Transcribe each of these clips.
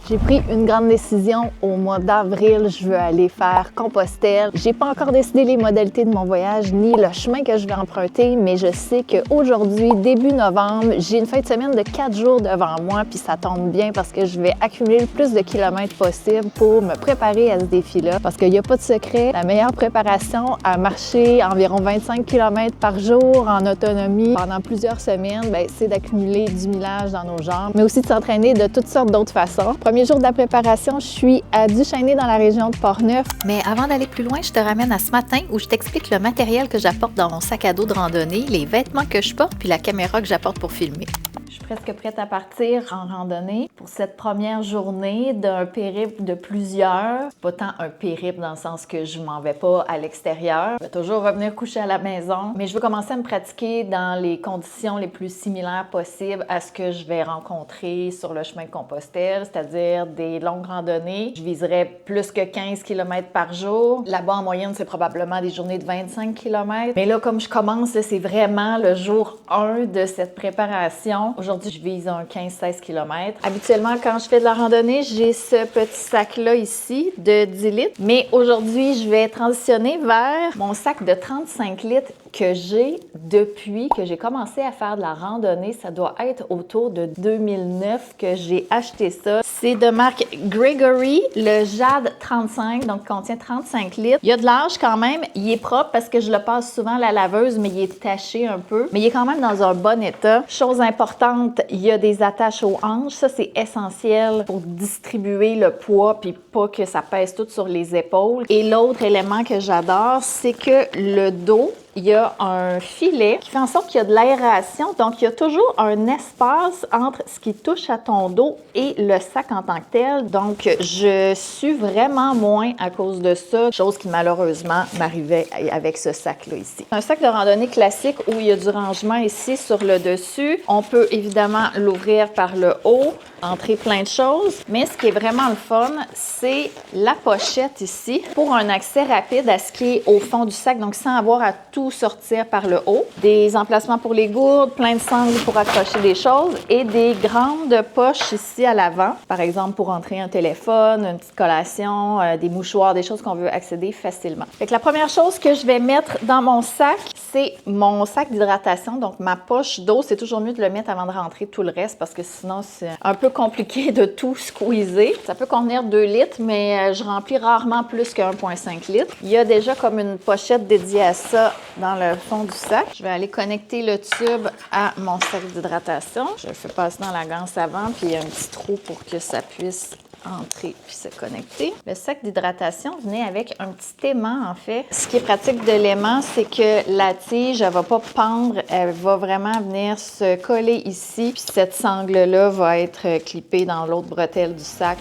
J'ai pris une grande décision au mois d'avril. Je veux aller faire Compostelle. J'ai pas encore décidé les modalités de mon voyage ni le chemin que je vais emprunter, mais je sais qu'aujourd'hui, début novembre, j'ai une fin de semaine de 4 jours devant moi, puis ça tombe bien parce que je vais accumuler le plus de kilomètres possible pour me préparer à ce défi-là. Parce qu'il n'y a pas de secret, la meilleure préparation à marcher environ 25 km par jour en autonomie pendant plusieurs semaines, c'est d'accumuler du millage dans nos jambes, mais aussi de s'entraîner de toutes sortes d'autres façons. Premier jour de la préparation, je suis à Duchesnay dans la région de Portneuf. Mais avant d'aller plus loin, je te ramène à ce matin où je t'explique le matériel que j'apporte dans mon sac à dos de randonnée, les vêtements que je porte puis la caméra que j'apporte pour filmer. Je suis presque prête à partir en randonnée pour cette première journée d'un périple de plusieurs. C'est pas tant un périple dans le sens que je m'en vais pas à l'extérieur. Je vais toujours revenir coucher à la maison, mais je veux commencer à me pratiquer dans les conditions les plus similaires possibles à ce que je vais rencontrer sur le chemin de Compostelle, c'est-à-dire des longues randonnées. Je viserais plus que 15 km par jour. Là-bas, en moyenne, c'est probablement des journées de 25 km. Mais là, comme je commence, c'est vraiment le jour 1 de cette préparation. Aujourd'hui, je vise un 15-16 km. Habituellement, quand je fais de la randonnée, j'ai ce petit sac-là ici de 10 litres. Mais aujourd'hui, je vais transitionner vers mon sac de 35 litres que j'ai depuis que j'ai commencé à faire de la randonnée. Ça doit être autour de 2009 que j'ai acheté ça. C'est de marque Gregory, le Jade 35, donc contient 35 litres. Il y a de l'âge quand même. Il est propre parce que je le passe souvent à la laveuse, mais il est taché un peu. Mais il est quand même dans un bon état. Chose importante, il y a des attaches aux hanches. Ça, c'est essentiel pour distribuer le poids puis pas que ça pèse tout sur les épaules. Et l'autre élément que j'adore, c'est que le dos, il y a un filet qui fait en sorte qu'il y a de l'aération. Donc, il y a toujours un espace entre ce qui touche à ton dos et le sac en tant que tel. Donc, je sue vraiment moins à cause de ça, chose qui malheureusement m'arrivait avec ce sac-là ici. Un sac de randonnée classique où il y a du rangement ici sur le dessus. On peut évidemment l'ouvrir par le haut, entrer plein de choses. Mais ce qui est vraiment le fun, c'est la pochette ici pour un accès rapide à ce qui est au fond du sac, donc sans avoir à tout sortir par le haut. Des emplacements pour les gourdes, plein de sangles pour accrocher des choses et des grandes poches ici à l'avant. Par exemple, pour entrer un téléphone, une petite collation, des mouchoirs, des choses qu'on veut accéder facilement. Fait que la première chose que je vais mettre dans mon sac, c'est mon sac d'hydratation. Donc, ma poche d'eau, c'est toujours mieux de le mettre avant de rentrer tout le reste parce que sinon, c'est un peu compliqué de tout squeezer. Ça peut contenir 2 litres, mais je remplis rarement plus que 1,5 litre. Il y a déjà comme une pochette dédiée à ça dans le fond du sac. Je vais aller connecter le tube à mon sac d'hydratation. Je le fais passer dans la ganse avant, puis il y a un petit trou pour que ça puisse entrer puis se connecter. Le sac d'hydratation venait avec un petit aimant en fait. Ce qui est pratique de l'aimant, c'est que la tige, elle va pas pendre, elle va vraiment venir se coller ici, puis cette sangle-là va être clippée dans l'autre bretelle du sac.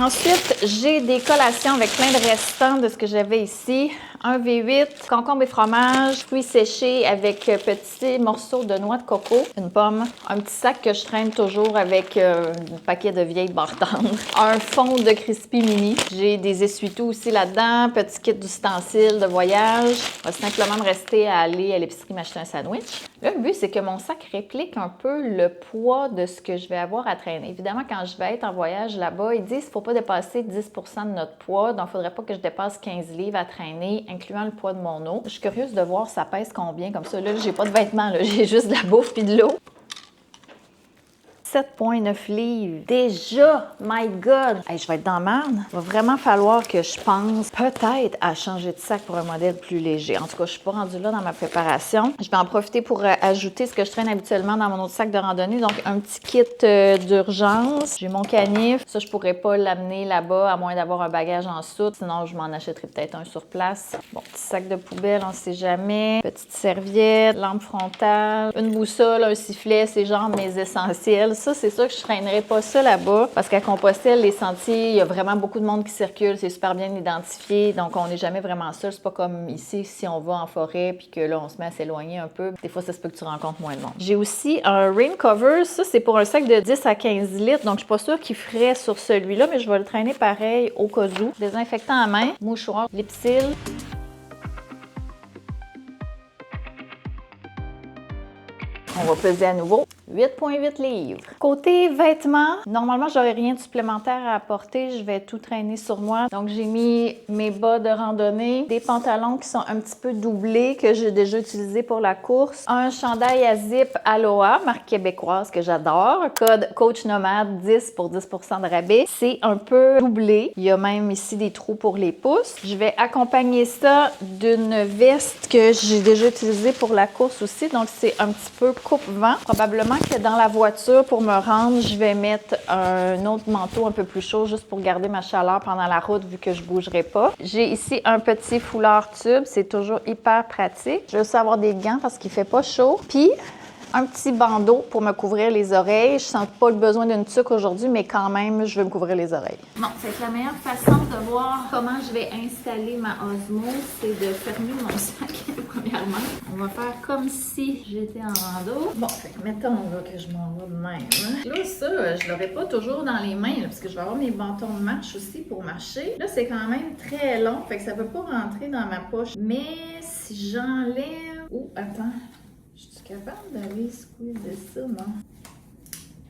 Ensuite, j'ai des collations avec plein de restants de ce que j'avais ici. Un V8, concombre et fromage, fruits séchés avec petits morceaux de noix de coco, une pomme, un petit sac que je traîne toujours avec un paquet de vieilles barres tendres, un fond de Crispy Mini. J'ai des essuie-tout aussi là-dedans, petit kit d'ustensiles de voyage. Je vais simplement me rester à aller à l'épicerie m'acheter un sandwich. Là, le but, c'est que mon sac réplique un peu le poids de ce que je vais avoir à traîner. Évidemment, quand je vais être en voyage là-bas, ils disent qu'il ne faut pas dépasser 10 % de notre poids, donc il ne faudrait pas que je dépasse 15 livres à traîner, incluant le poids de mon eau. Je suis curieuse de voir ça pèse combien comme ça. Là, j'ai pas de vêtements, là, j'ai juste de la bouffe et de l'eau. 7,9 livres. Déjà! My God! Hey, je vais être dans la merde. Il va vraiment falloir que je pense peut-être à changer de sac pour un modèle plus léger. En tout cas, je suis pas rendue là dans ma préparation. Je vais en profiter pour ajouter ce que je traîne habituellement dans mon autre sac de randonnée. Donc, un petit kit d'urgence. J'ai mon canif. Ça, je pourrais pas l'amener là-bas à moins d'avoir un bagage en soute. Sinon, je m'en achèterai peut-être un sur place. Bon, petit sac de poubelle, on sait jamais. Petite serviette, lampe frontale, une boussole, un sifflet. C'est genre mes essentiels. Ça, c'est sûr que je ne traînerai pas ça là-bas parce qu'à Compostelle, les sentiers, il y a vraiment beaucoup de monde qui circule, c'est super bien identifié, donc on n'est jamais vraiment seul. C'est pas comme ici, si on va en forêt puis que là, on se met à s'éloigner un peu. Des fois, ça se peut que tu rencontres moins de monde. J'ai aussi un rain cover. Ça, c'est pour un sac de 10 à 15 litres, donc je suis pas sûre qu'il ferait sur celui-là, mais je vais le traîner pareil au cas où. Désinfectant à main, mouchoir, Lipsil. On va peser à nouveau 8,8 livres. Côté vêtements, normalement, j'aurais rien de supplémentaire à apporter. Je vais tout traîner sur moi. Donc, j'ai mis mes bas de randonnée, des pantalons qui sont un petit peu doublés que j'ai déjà utilisés pour la course, un chandail à zip Aloha, marque québécoise que j'adore, code Coach Nomade 10 pour 10% de rabais. C'est un peu doublé. Il y a même ici des trous pour les pouces. Je vais accompagner ça d'une veste que j'ai déjà utilisée pour la course aussi. Donc, c'est un petit peu coupe-vent. Probablement que dans la voiture, pour me rendre, je vais mettre un autre manteau un peu plus chaud juste pour garder ma chaleur pendant la route vu que je ne bougerai pas. J'ai ici un petit foulard tube. C'est toujours hyper pratique. Je vais aussi avoir des gants parce qu'il ne fait pas chaud. Puis, un petit bandeau pour me couvrir les oreilles. Je sens pas le besoin d'une tuque aujourd'hui, mais quand même, je vais me couvrir les oreilles. Bon, c'est que la meilleure façon de voir comment je vais installer ma Osmo, c'est de fermer mon sac, premièrement. On va faire comme si j'étais en rando. Bon, fait que mettons là, que je m'en vais de même. Là, ça, je l'aurai pas toujours dans les mains, là, parce que je vais avoir mes bâtons de marche aussi pour marcher. Là, c'est quand même très long, fait que ça peut pas rentrer dans ma poche. Mais si j'enlève... Oh, attends... Je suis capable d'aller squeezer ça, moi?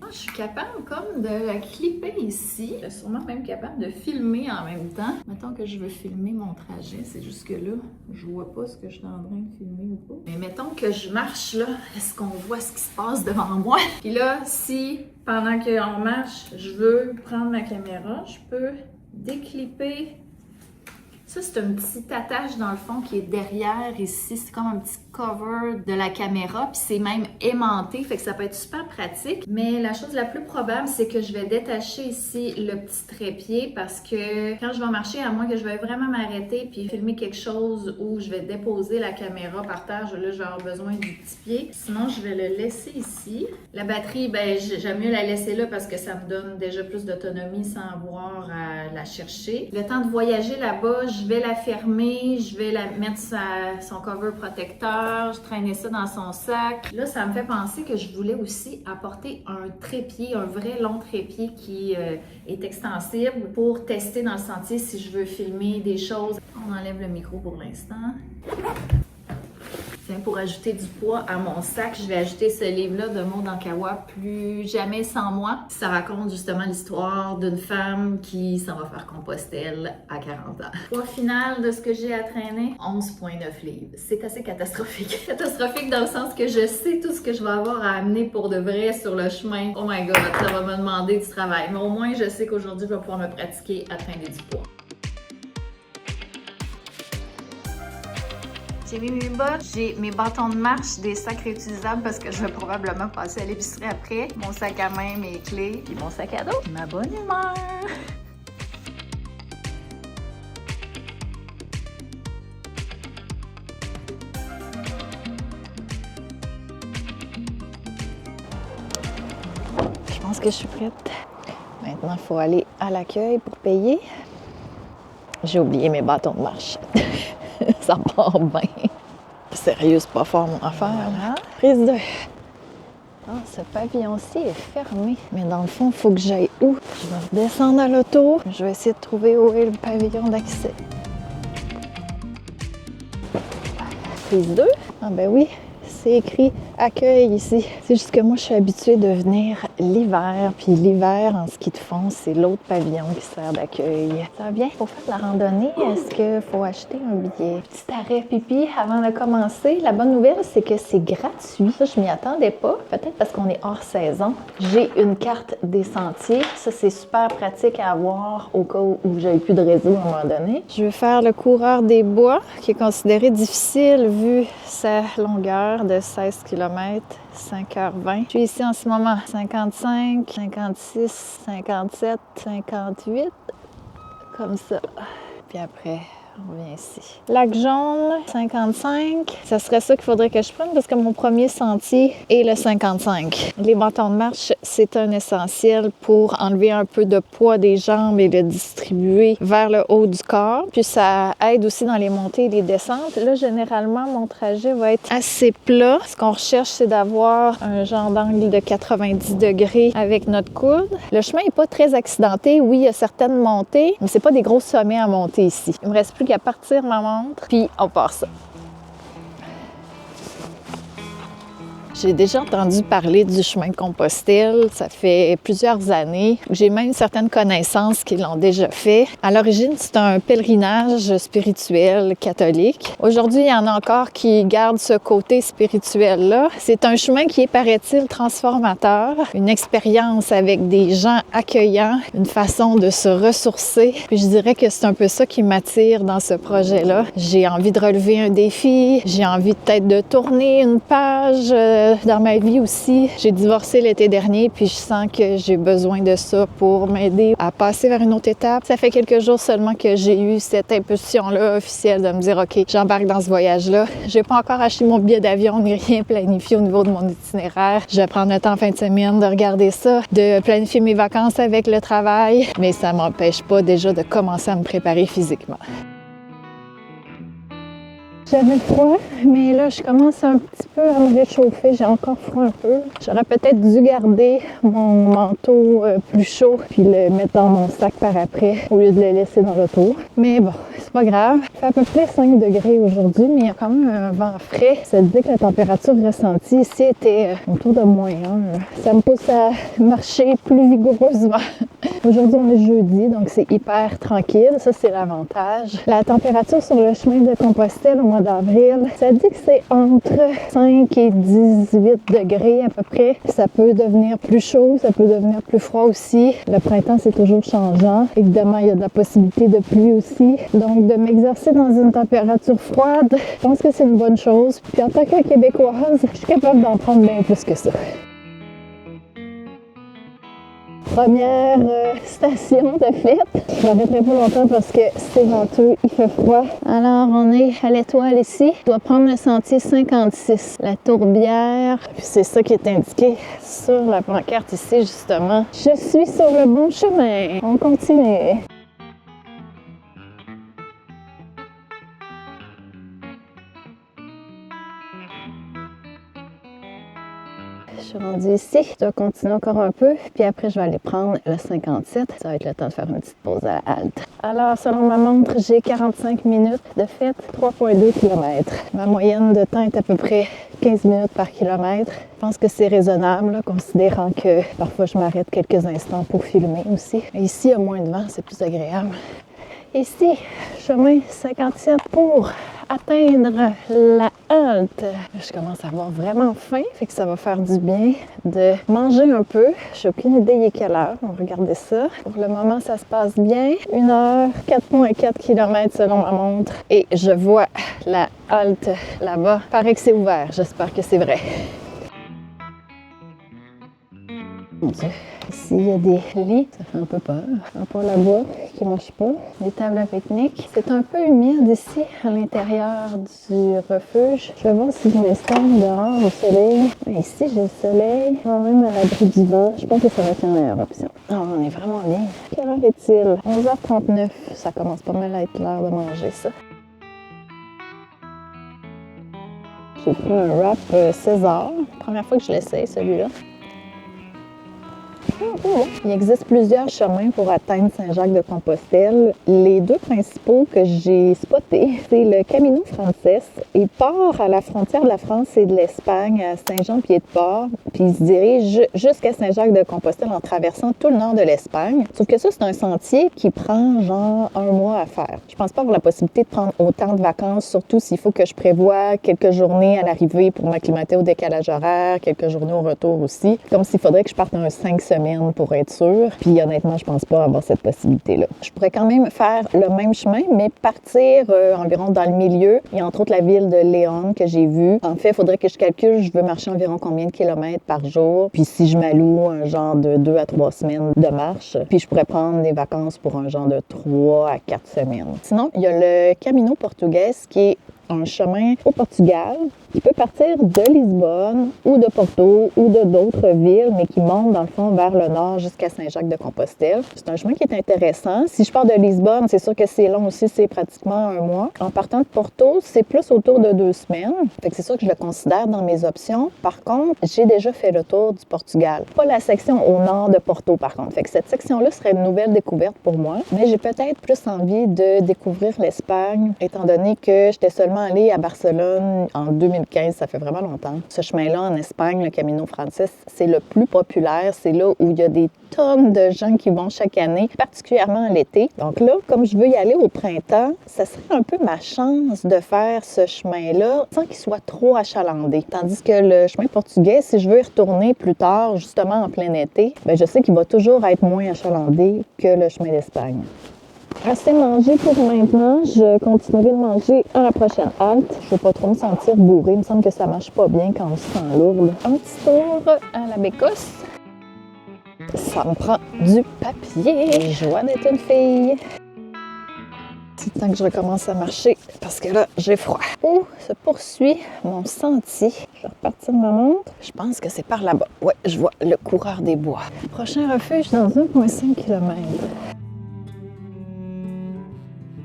Ah, je suis capable comme de la clipper ici. Je suis sûrement même capable de filmer en même temps. Mettons que je veux filmer mon trajet, c'est juste que là, je vois pas ce que je suis en train de filmer ou pas. Mais mettons que je marche là, est-ce qu'on voit ce qui se passe devant moi? Puis là, si pendant qu'on marche, je veux prendre ma caméra, je peux déclipper. Ça, c'est un petit attache dans le fond qui est derrière ici. C'est comme un petit cover de la caméra, puis c'est même aimanté, fait que ça peut être super pratique. Mais la chose la plus probable, c'est que je vais détacher ici le petit trépied parce que quand je vais marcher, à moins que je vais vraiment m'arrêter puis filmer quelque chose où je vais déposer la caméra par terre, là, je vais avoir besoin du petit pied. Sinon, je vais le laisser ici. La batterie, ben j'aime mieux la laisser là parce que ça me donne déjà plus d'autonomie sans avoir à la chercher. Le temps de voyager là-bas, je vais la fermer, je vais la mettre son cover protecteur, je traînais ça dans son sac. Là, ça me fait penser que je voulais aussi apporter un trépied, un vrai long trépied qui est extensible pour tester dans le sentier si je veux filmer des choses. On enlève le micro pour l'instant. Pour ajouter du poids à mon sac, je vais ajouter ce livre-là de Maud Ankawa, Plus jamais sans moi. Ça raconte justement l'histoire d'une femme qui s'en va faire Compostelle à 40 ans. Poids final de ce que j'ai à traîner, 11,9 livres. C'est assez catastrophique. Catastrophique dans le sens que je sais tout ce que je vais avoir à amener pour de vrai sur le chemin. Oh my god, ça va me demander du travail. Mais au moins, je sais qu'aujourd'hui, je vais pouvoir me pratiquer à traîner du poids. J'ai mis mes bottes, j'ai mes bâtons de marche, des sacs réutilisables parce que je vais probablement passer à l'épicerie après, mon sac à main, mes clés, puis mon sac à dos, ma bonne humeur. Je pense que je suis prête. Maintenant, il faut aller à l'accueil pour payer. J'ai oublié mes bâtons de marche. Ça part bien. Sérieux, c'est pas fort mon affaire. Voilà. Prise de... Ah, ce pavillon-ci est fermé. Mais dans le fond, il faut que j'aille où? Je vais redescendre à l'auto. Je vais essayer de trouver où est le pavillon d'accès. Prise 2. Ah ben oui, c'est écrit accueil ici. C'est juste que moi, je suis habituée de venir l'hiver. Puis l'hiver, en ski de fond, c'est l'autre pavillon qui sert d'accueil. Ça va bien? Pour faire la randonnée, est-ce qu'il faut acheter un billet? Petit arrêt pipi avant de commencer. La bonne nouvelle, c'est que c'est gratuit. Ça, je m'y attendais pas. Peut-être parce qu'on est hors saison. J'ai une carte des sentiers. Ça, c'est super pratique à avoir au cas où j'avais plus de réseau à un moment donné. Je vais faire le coureur des bois, qui est considéré difficile vu sa longueur de 16 km. 5h20. Je suis ici en ce moment. 55, 56, 57, 58. Comme ça. Puis après, on revient ici. Lac jaune, 55. Ça serait ça qu'il faudrait que je prenne parce que mon premier sentier est le 55. Les bâtons de marche, c'est un essentiel pour enlever un peu de poids des jambes et le distribuer vers le haut du corps. Puis ça aide aussi dans les montées et les descentes. Là, généralement, mon trajet va être assez plat. Ce qu'on recherche, c'est d'avoir un genre d'angle de 90 degrés avec notre coude. Le chemin n'est pas très accidenté. Oui, il y a certaines montées, mais c'est pas des gros sommets à monter ici. Il me reste plus qu'à partir ma montre, puis on part ça. J'ai déjà entendu parler du chemin de Compostelle, ça fait plusieurs années. J'ai même certaines connaissances qui l'ont déjà fait. À l'origine, c'est un pèlerinage spirituel catholique. Aujourd'hui, il y en a encore qui gardent ce côté spirituel-là. C'est un chemin qui est, paraît-il, transformateur, une expérience avec des gens accueillants, une façon de se ressourcer. Puis je dirais que c'est un peu ça qui m'attire dans ce projet-là. J'ai envie de relever un défi, j'ai envie peut-être de tourner une page dans ma vie aussi. J'ai divorcé l'été dernier, puis je sens que j'ai besoin de ça pour m'aider à passer vers une autre étape. Ça fait quelques jours seulement que j'ai eu cette impulsion-là officielle de me dire « OK, j'embarque dans ce voyage-là. » J'ai pas encore acheté mon billet d'avion ni rien planifié au niveau de mon itinéraire. Je vais prendre le temps en fin de semaine de regarder ça, de planifier mes vacances avec le travail, mais ça m'empêche pas déjà de commencer à me préparer physiquement. J'avais froid, mais là, je commence un petit peu à me réchauffer. J'ai encore froid un peu. J'aurais peut-être dû garder mon manteau plus chaud puis le mettre dans mon sac par après au lieu de le laisser dans l'auto. Mais bon, c'est pas grave. Il fait à peu près 5 degrés aujourd'hui, mais il y a quand même un vent frais. Ça dit que la température ressentie ici était autour de -1. Ça me pousse à marcher plus vigoureusement. Aujourd'hui, on est jeudi, donc c'est hyper tranquille. Ça, c'est l'avantage. La température sur le chemin de Compostelle au mois d'avril, ça dit que c'est entre 5 et 18 degrés à peu près. Ça peut devenir plus chaud, ça peut devenir plus froid aussi. Le printemps, c'est toujours changeant. Évidemment, il y a de la possibilité de pluie aussi. Donc, de m'exercer dans une température froide, je pense que c'est une bonne chose. Puis en tant que Québécoise, je suis capable d'en prendre bien plus que ça. Première station de fête. Je m'arrêterai pas longtemps parce que c'est venteux, il fait froid. Alors, on est à l'Étoile ici. Je dois prendre le sentier 56, la Tourbière. Puis c'est ça qui est indiqué sur la pancarte ici, justement. Je suis sur le bon chemin. On continue. Je suis rendue ici. Je dois continuer encore un peu, puis après, je vais aller prendre le 57. Ça va être le temps de faire une petite pause à la halte. Alors, selon ma montre, j'ai 45 minutes de fête, 3,2 km. Ma moyenne de temps est à peu près 15 minutes par kilomètre. Je pense que c'est raisonnable, là, considérant que parfois, je m'arrête quelques instants pour filmer aussi. Mais ici, il y a moins de vent, c'est plus agréable. Ici, chemin 57 pour atteindre la halte. Je commence à avoir vraiment faim, fait que ça va faire du bien de manger un peu. J'ai aucune idée il est quelle heure, on va regarder ça. Pour le moment, ça se passe bien. 1 heure, 4,4 km selon ma montre. Et je vois la halte là-bas. Paraît que c'est ouvert, j'espère que c'est vrai. Mon Dieu. Ici, il y a des lits, ça fait un peu peur. Un pôle à bois qui ne marche pas. Des tables à pique-nique. C'est un peu humide ici, à l'intérieur du refuge. Je vais voir si je m'installe dehors au soleil. Ici, j'ai le soleil, quand même à l'abri du vent. Je pense que ça va être la meilleure option. Oh, on est vraiment bien. Quelle heure est-il? 11h39. Ça commence pas mal à être l'heure de manger ça. J'ai pris un wrap César. Première fois que je l'essaye, celui-là. Il existe plusieurs chemins pour atteindre Saint-Jacques-de-Compostelle. Les deux principaux que j'ai spotés, c'est le Camino Frances. Il part à la frontière de la France et de l'Espagne, à Saint-Jean-Pied-de-Port, puis il se dirige jusqu'à Saint-Jacques-de-Compostelle en traversant tout le nord de l'Espagne. Sauf que ça, c'est un sentier qui prend genre 1 mois à faire. Je pense pas avoir la possibilité de prendre autant de vacances, surtout s'il faut que je prévoie quelques journées à l'arrivée pour m'acclimater au décalage horaire, quelques journées au retour aussi. Comme s'il faudrait que je parte un 5 semaines pour être sûr. Puis honnêtement, je pense pas avoir cette possibilité-là. Je pourrais quand même faire le même chemin, mais partir environ dans le milieu. Il y a entre autres la ville de Léon que j'ai vue. En fait, il faudrait que je calcule, je veux marcher environ combien de kilomètres par jour. Puis si je m'alloue un genre de 2 à 3 semaines de marche, puis je pourrais prendre des vacances pour un genre de 3 à 4 semaines. Sinon, il y a le Camino Português qui est un chemin au Portugal qui peut partir de Lisbonne ou de Porto ou de d'autres villes, mais qui monte dans le fond vers le nord jusqu'à Saint-Jacques-de-Compostelle. C'est un chemin qui est intéressant. Si je pars de Lisbonne, c'est sûr que c'est long aussi, c'est pratiquement 1 mois. En partant de Porto, c'est plus autour de 2 semaines. Fait que c'est sûr que je le considère dans mes options. Par contre, j'ai déjà fait le tour du Portugal. Pas la section au nord de Porto, par contre. Fait que cette section-là serait une nouvelle découverte pour moi. Mais j'ai peut-être plus envie de découvrir l'Espagne, étant donné que j'étais seulement vraiment allée à Barcelone en 2015, ça fait vraiment longtemps. Ce chemin-là en Espagne, le Camino Frances, c'est le plus populaire. C'est là où il y a des tonnes de gens qui vont chaque année, particulièrement l'été. Donc là, comme je veux y aller au printemps, ça serait un peu ma chance de faire ce chemin-là sans qu'il soit trop achalandé. Tandis que le chemin portugais, si je veux y retourner plus tard, justement en plein été, bien, je sais qu'il va toujours être moins achalandé que le chemin d'Espagne. Assez mangé pour maintenant. Je continuerai de manger à la prochaine halte. Je ne veux pas trop me sentir bourrée. Il me semble que ça ne marche pas bien quand on se sent lourde. Un petit tour à la Bécosse. Ça me prend du papier. Joie d'être une fille. C'est le temps que je recommence à marcher parce que là, j'ai froid. Où se poursuit mon sentier? Je vais repartir ma montre. Je pense que c'est par là-bas. Ouais, je vois le coureur des bois. Prochain refuge dans 1,5 km.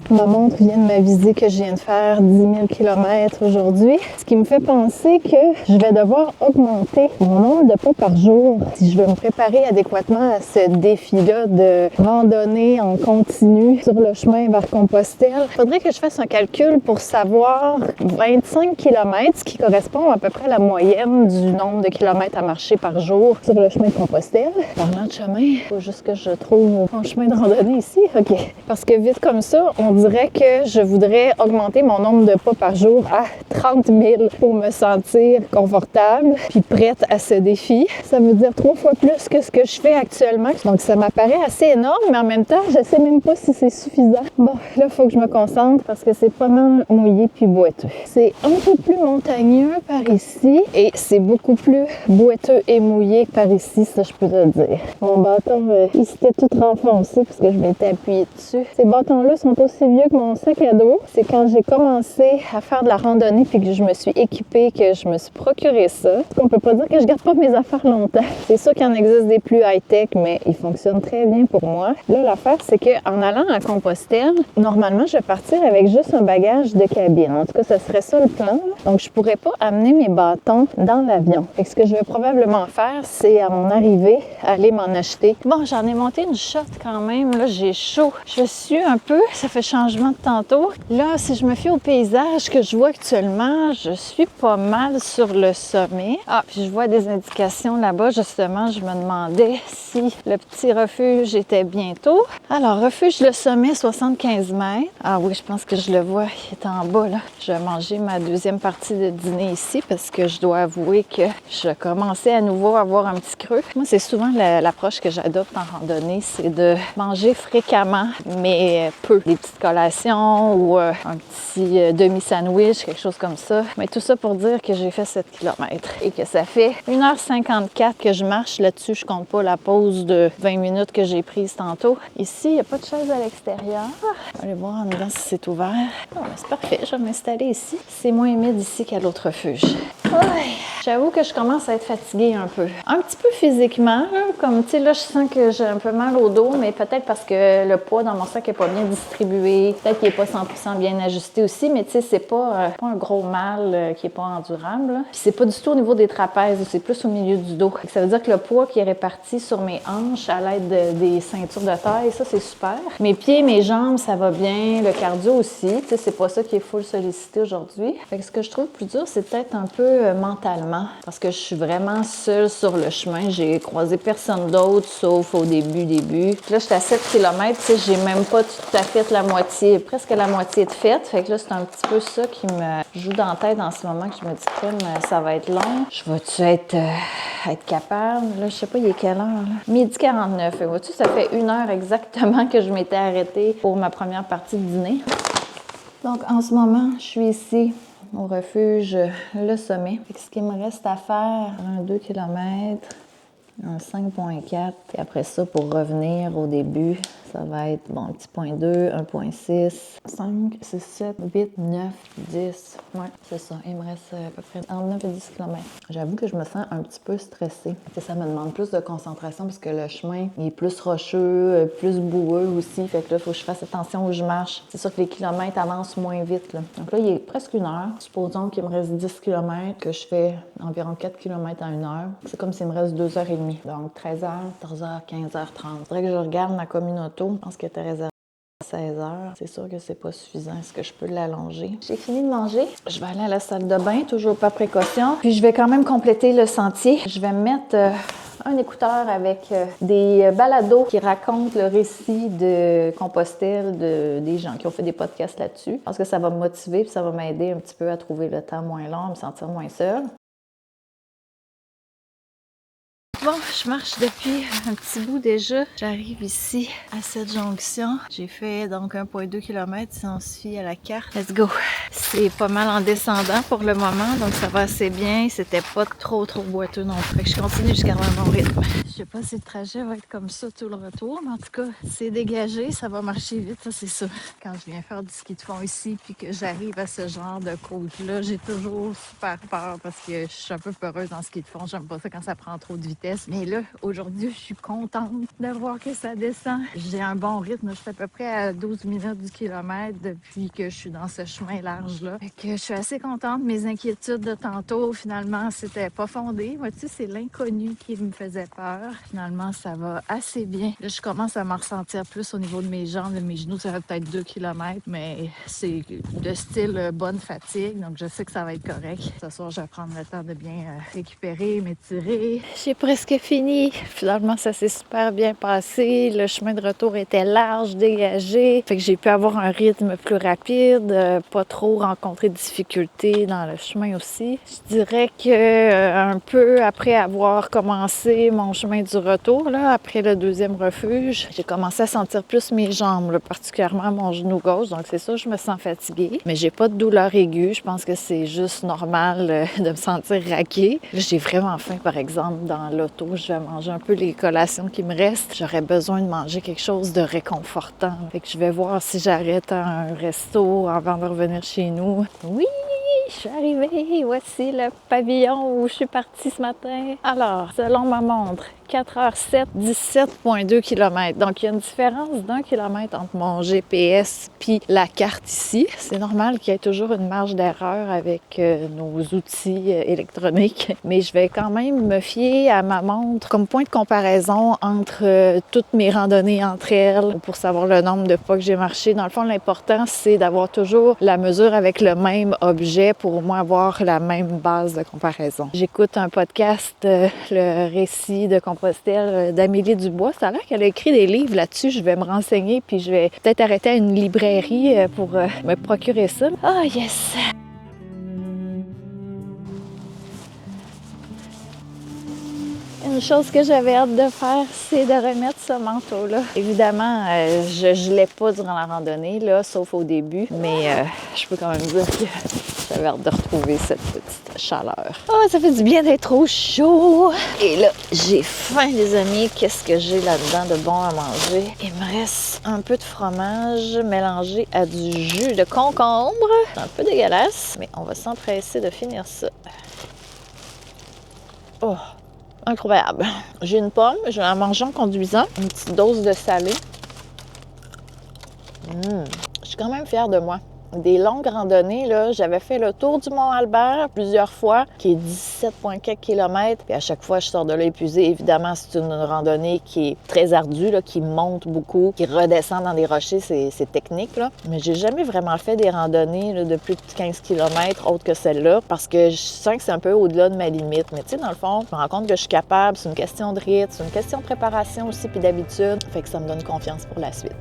Ma montre vient de m'aviser que je viens de faire 10 000 km aujourd'hui, ce qui me fait penser que je vais devoir augmenter mon nombre de pas par jour si je veux me préparer adéquatement à ce défi-là de randonnée en continu sur le chemin vers Compostelle. Il faudrait que je fasse un calcul pour savoir 25 km, ce qui correspond à peu près à la moyenne du nombre de kilomètres à marcher par jour sur le chemin de Compostelle. Parlant de chemin, il faut juste que je trouve mon chemin de randonnée ici. OK. Parce que vite comme ça, on dirait que je voudrais augmenter mon nombre de pas par jour à 30 000 pour me sentir confortable puis prête à ce défi. Ça veut dire 3 fois plus que ce que je fais actuellement. Donc, ça m'apparaît assez énorme, mais en même temps, je sais même pas si c'est suffisant. Bon, là, il faut que je me concentre parce que c'est pas mal mouillé puis boiteux. C'est un peu plus montagneux par ici et c'est beaucoup plus boiteux et mouillé par ici, ça, je peux te le dire. Mon bâton, il s'était tout renfoncé parce que je m'étais appuyée dessus. Ces bâtons-là sont aussi vieux que mon sac à dos. C'est quand j'ai commencé à faire de la randonnée puis que je me suis équipée, que je me suis procuré ça. Parce qu'on peut pas dire que je garde pas mes affaires longtemps. C'est sûr qu'il en existe des plus high-tech, mais ils fonctionnent très bien pour moi. Là, l'affaire, c'est qu'en allant à Compostelle, normalement, je vais partir avec juste un bagage de cabine. En tout cas, ce serait ça le plan. Donc, je pourrais pas amener mes bâtons dans l'avion. Fait que ce que je vais probablement faire, c'est à mon arrivée, aller m'en acheter. Bon, j'en ai monté une shot quand même. Là, j'ai chaud. Je suis un peu. Ça fait changement de tantôt. Là, si je me fie au paysage que je vois actuellement, je suis pas mal sur le sommet. Ah, puis je vois des indications là-bas. Justement, je me demandais si le petit refuge était bientôt. Alors, refuge le sommet, 75 mètres. Ah oui, je pense que je le vois. Il est en bas, là. Je vais manger ma deuxième partie de dîner ici parce que je dois avouer que je commençais à nouveau à avoir un petit creux. Moi, c'est souvent l'approche que j'adopte en randonnée, c'est de manger fréquemment, mais peu. Des petites collations ou un petit demi-sandwich, quelque chose comme ça. Mais tout ça pour dire que j'ai fait 7 km et que ça fait 1h54 que je marche là-dessus. Je compte pas la pause de 20 minutes que j'ai prise tantôt. Ici, il n'y a pas de chaise à l'extérieur. On va aller voir en dedans si c'est ouvert. Oh, c'est parfait, je vais m'installer ici. C'est moins humide ici qu'à l'autre refuge. Ouais. J'avoue que je commence à être fatiguée un peu. Un petit peu physiquement, là, comme tu sais, là, je sens que j'ai un peu mal au dos, mais peut-être parce que le poids dans mon sac n'est pas bien distribué. Peut-être qu'il n'est pas 100% bien ajusté aussi, mais tu sais, c'est pas un gros mal qui n'est pas endurable. Là. Puis c'est pas du tout au niveau des trapèzes, c'est plus au milieu du dos. Ça veut dire que le poids qui est réparti sur mes hanches à l'aide des ceintures de taille, ça, c'est super. Mes pieds, mes jambes, ça va bien. Le cardio aussi. Tu sais, c'est pas ça qui est full sollicité aujourd'hui. Fait que ce que je trouve plus dur, c'est peut-être un peu mentalement, parce que je suis vraiment seule sur le chemin. J'ai croisé personne d'autre, sauf au début. Puis là, j'étais à 7 km, tu sais, j'ai même pas tout à fait la moitié, presque la moitié de faite. Fait que là, c'est un petit peu ça qui me joue dans la tête en ce moment, que je me dis que ça va être long. Je vais-tu être capable? Là, je sais pas, il est quelle heure, là? 12h49. Et vois-tu, ça fait 1 heure exactement que je m'étais arrêtée pour ma première partie de dîner. Donc, en ce moment, je suis ici au refuge Le Sommet. Ce qu'il me reste à faire, un 2 km, un 5,4. Et après ça, pour revenir au début, ça va être, bon, un petit point 2, 1,6, 5, 6, 7, 8, 9, 10. Ouais, c'est ça. Il me reste à peu près entre 9 et 10 km. J'avoue que je me sens un petit peu stressée. Ça me demande plus de concentration parce que le chemin est plus rocheux, plus boueux aussi. Fait que là, il faut que je fasse attention où je marche. C'est sûr que les kilomètres avancent moins vite, là. Donc là, il est presque 1 heure. Supposons qu'il me reste 10 km, que je fais environ 4 km en 1 heure. C'est comme s'il me reste 2h30. Donc 13h, 14h, 15h30. Il faudrait que je regarde ma communauté. Je pense qu'elle était réservée à 16h. C'est sûr que c'est pas suffisant. Est-ce que je peux l'allonger? J'ai fini de manger. Je vais aller à la salle de bain, toujours par précaution. Puis je vais quand même compléter le sentier. Je vais me mettre un écouteur avec des balados qui racontent le récit de Compostelle des gens qui ont fait des podcasts là-dessus. Je pense que ça va me motiver et ça va m'aider un petit peu à trouver le temps moins long, à me sentir moins seule. Bon, je marche depuis un petit bout déjà. J'arrive ici à cette jonction. J'ai fait donc 1,2 km si on se fie à la carte. Let's go! C'est pas mal en descendant pour le moment, donc ça va assez bien. C'était pas trop boiteux non plus. Fait que je continue jusqu'à mon rythme. Je sais pas si le trajet va être comme ça tout le retour, mais en tout cas, c'est dégagé, ça va marcher vite, ça c'est sûr. Quand je viens faire du ski de fond ici puis que j'arrive à ce genre de côte-là, j'ai toujours super peur parce que je suis un peu peureuse en ski de fond. J'aime pas ça quand ça prend trop de vitesse. Mais là, aujourd'hui, je suis contente de voir que ça descend. J'ai un bon rythme. Je suis à peu près à 12 minutes du kilomètre depuis que je suis dans ce chemin large-là. Fait que je suis assez contente. Mes inquiétudes de tantôt, finalement, c'était pas fondé. Moi, tu sais, c'est l'inconnu qui me faisait peur. Finalement, ça va assez bien. Là, je commence à m'en ressentir plus au niveau de mes jambes, de mes genoux. Ça va peut-être 2 km, mais c'est de style bonne fatigue. Donc, je sais que ça va être correct. Ce soir, je vais prendre le temps de bien récupérer, m'étirer. J'ai presque fini. Finalement, ça s'est super bien passé. Le chemin de retour était large, dégagé. Fait que j'ai pu avoir un rythme plus rapide, pas trop rencontrer de difficultés dans le chemin aussi. Je dirais que un peu après avoir commencé mon chemin du retour, là, après le deuxième refuge, j'ai commencé à sentir plus mes jambes, là, particulièrement mon genou gauche. Donc c'est ça, je me sens fatiguée. Mais j'ai pas de douleur aiguë. Je pense que c'est juste normal de me sentir raquée. Là, j'ai vraiment faim, par exemple, dans l'auto. Je vais manger un peu les collations qui me restent. J'aurais besoin de manger quelque chose de réconfortant. Fait que je vais voir si j'arrête à un resto avant de revenir chez nous. Oui! Je suis arrivée! Voici le pavillon où je suis partie ce matin. Alors, selon ma montre, 4h07, 17,2 km. Donc, il y a une différence d'1 km entre mon GPS puis la carte ici. C'est normal qu'il y ait toujours une marge d'erreur avec nos outils électroniques, mais je vais quand même me fier à ma montre comme point de comparaison entre toutes mes randonnées entre elles pour savoir le nombre de pas que j'ai marché. Dans le fond, l'important, c'est d'avoir toujours la mesure avec le même objet pour au moins avoir la même base de comparaison. J'écoute un podcast, le récit de Compostelle d'Amélie Dubois. Ça a l'air qu'elle a écrit des livres là-dessus. Je vais me renseigner puis je vais peut-être arrêter à une librairie pour me procurer ça. Ah, yes! Une chose que j'avais hâte de faire, c'est de remettre ce manteau-là. Évidemment, je ne gelais pas durant la randonnée, là, sauf au début, mais je peux quand même dire que j'avais hâte de retrouver cette petite chaleur. Oh, ça fait du bien d'être au chaud! Et là, j'ai faim, les amis. Qu'est-ce que j'ai là-dedans de bon à manger? Il me reste un peu de fromage mélangé à du jus de concombre. C'est un peu dégueulasse, mais on va s'empresser de finir ça. Oh! Incroyable. J'ai une pomme, je vais la manger en conduisant. Une petite dose de salé. Je suis quand même fière de moi. Des longues randonnées, là, j'avais fait le tour du Mont-Albert plusieurs fois, qui est 17,4 km. Puis à chaque fois, je sors de là épuisée. Évidemment, c'est une randonnée qui est très ardue, là, qui monte beaucoup, qui redescend dans des rochers, c'est technique, là. Mais j'ai jamais vraiment fait des randonnées là, de plus de 15 km autres que celle-là, parce que je sens que c'est un peu au-delà de ma limite. Mais tu sais, dans le fond, je me rends compte que je suis capable. C'est une question de rythme, c'est une question de préparation aussi, puis d'habitude. Fait que ça me donne confiance pour la suite.